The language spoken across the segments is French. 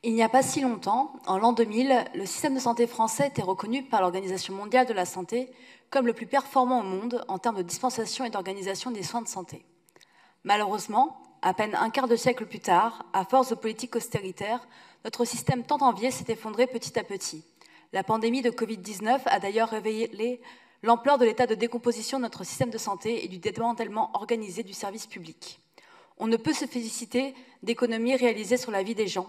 Il n'y a pas si longtemps, en l'an 2000, le système de santé français était reconnu par l'Organisation mondiale de la santé comme le plus performant au monde en termes de dispensation et d'organisation des soins de santé. Malheureusement, à peine un quart de siècle plus tard, à force de politiques austéritaires, notre système tant envié s'est effondré petit à petit. La pandémie de Covid-19 a d'ailleurs révélé l'ampleur de l'état de décomposition de notre système de santé et du démantèlement organisé du service public. On ne peut se féliciter d'économies réalisées sur la vie des gens,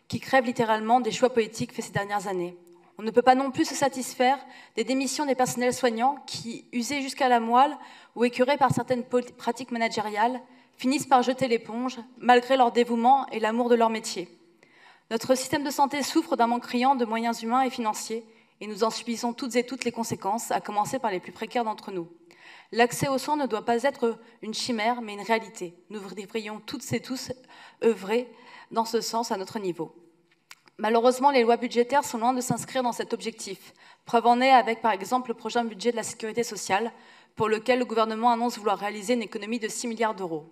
qui crèvent littéralement des choix politiques faits ces dernières années. On ne peut pas non plus se satisfaire des démissions des personnels soignants qui, usés jusqu'à la moelle ou écœurés par certaines pratiques managériales, finissent par jeter l'éponge, malgré leur dévouement et l'amour de leur métier. Notre système de santé souffre d'un manque criant de moyens humains et financiers, et nous en subissons toutes et toutes les conséquences, à commencer par les plus précaires d'entre nous. L'accès aux soins ne doit pas être une chimère, mais une réalité. Nous devrions toutes et tous œuvrer dans ce sens à notre niveau. Malheureusement, les lois budgétaires sont loin de s'inscrire dans cet objectif. Preuve en est avec, par exemple, le prochain budget de la sécurité sociale, pour lequel le gouvernement annonce vouloir réaliser une économie de 6 milliards d'euros.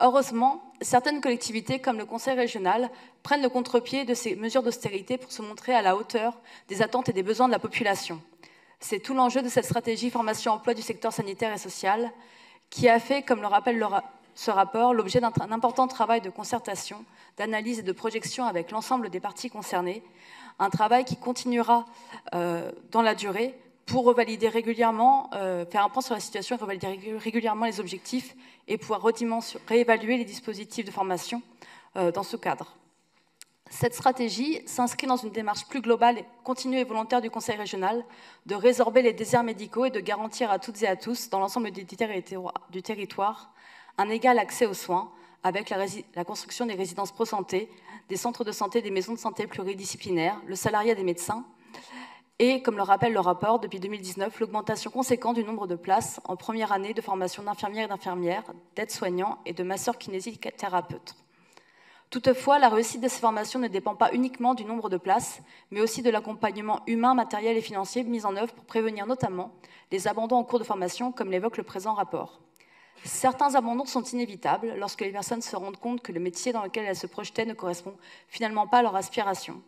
Heureusement, certaines collectivités, comme le Conseil régional, prennent le contre-pied de ces mesures d'austérité pour se montrer à la hauteur des attentes et des besoins de la population. C'est tout l'enjeu de cette stratégie formation-emploi du secteur sanitaire et social, qui a fait, comme le rappelle ce rapport, l'objet d'un important travail de concertation, d'analyse et de projection avec l'ensemble des parties concernées, un travail qui continuera dans la durée pour revalider régulièrement, faire un point sur la situation, revalider régulièrement les objectifs et pouvoir réévaluer les dispositifs de formation dans ce cadre. Cette stratégie s'inscrit dans une démarche plus globale, continue et volontaire du Conseil régional de résorber les déserts médicaux et de garantir à toutes et à tous, dans l'ensemble du territoire, un égal accès aux soins, avec la construction des résidences pro-santé, des centres de santé, des maisons de santé pluridisciplinaires, le salariat des médecins, et, comme le rappelle le rapport, depuis 2019, l'augmentation conséquente du nombre de places en première année de formation d'infirmières et d'infirmières, d'aides-soignants et de masseurs kinésithérapeutes. Toutefois, la réussite de ces formations ne dépend pas uniquement du nombre de places, mais aussi de l'accompagnement humain, matériel et financier mis en œuvre pour prévenir notamment les abandons en cours de formation, comme l'évoque le présent rapport. Certains abandons sont inévitables lorsque les personnes se rendent compte que le métier dans lequel elles se projetaient ne correspond finalement pas à leur aspiration,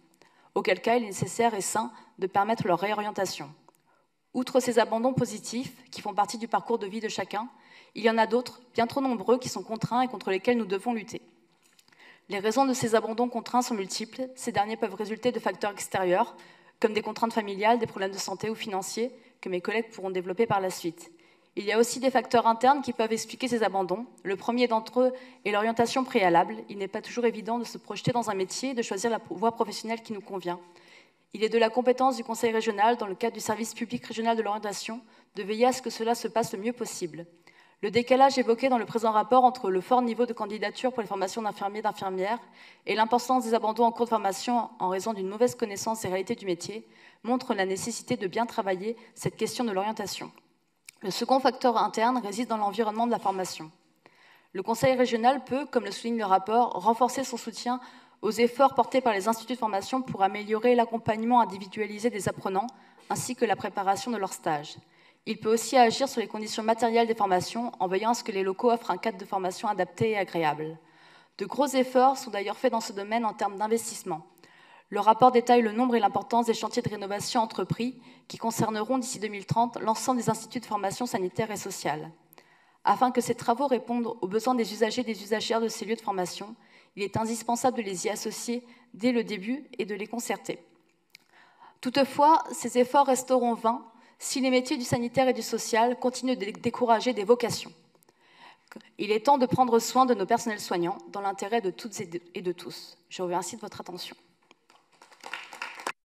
auquel cas il est nécessaire et sain de permettre leur réorientation. Outre ces abandons positifs, qui font partie du parcours de vie de chacun, il y en a d'autres, bien trop nombreux, qui sont contraints et contre lesquels nous devons lutter. Les raisons de ces abandons contraints sont multiples. Ces derniers peuvent résulter de facteurs extérieurs, comme des contraintes familiales, des problèmes de santé ou financiers, que mes collègues pourront développer par la suite. Il y a aussi des facteurs internes qui peuvent expliquer ces abandons. Le premier d'entre eux est l'orientation préalable. Il n'est pas toujours évident de se projeter dans un métier et de choisir la voie professionnelle qui nous convient. Il est de la compétence du Conseil régional, dans le cadre du service public régional de l'orientation, de veiller à ce que cela se passe le mieux possible. Le décalage évoqué dans le présent rapport entre le fort niveau de candidature pour les formations d'infirmiers et d'infirmières et l'importance des abandons en cours de formation en raison d'une mauvaise connaissance des réalités du métier montre la nécessité de bien travailler cette question de l'orientation. Le second facteur interne réside dans l'environnement de la formation. Le Conseil régional peut, comme le souligne le rapport, renforcer son soutien aux efforts portés par les instituts de formation pour améliorer l'accompagnement individualisé des apprenants ainsi que la préparation de leurs stages. Il peut aussi agir sur les conditions matérielles des formations en veillant à ce que les locaux offrent un cadre de formation adapté et agréable. De gros efforts sont d'ailleurs faits dans ce domaine en termes d'investissement. Le rapport détaille le nombre et l'importance des chantiers de rénovation entrepris qui concerneront d'ici 2030 l'ensemble des instituts de formation sanitaire et sociale. Afin que ces travaux répondent aux besoins des usagers et des usagères de ces lieux de formation, il est indispensable de les y associer dès le début et de les concerter. Toutefois, ces efforts resteront vains si les métiers du sanitaire et du social continuent de décourager des vocations. Il est temps de prendre soin de nos personnels soignants dans l'intérêt de toutes et de tous. Je vous remercie de votre attention.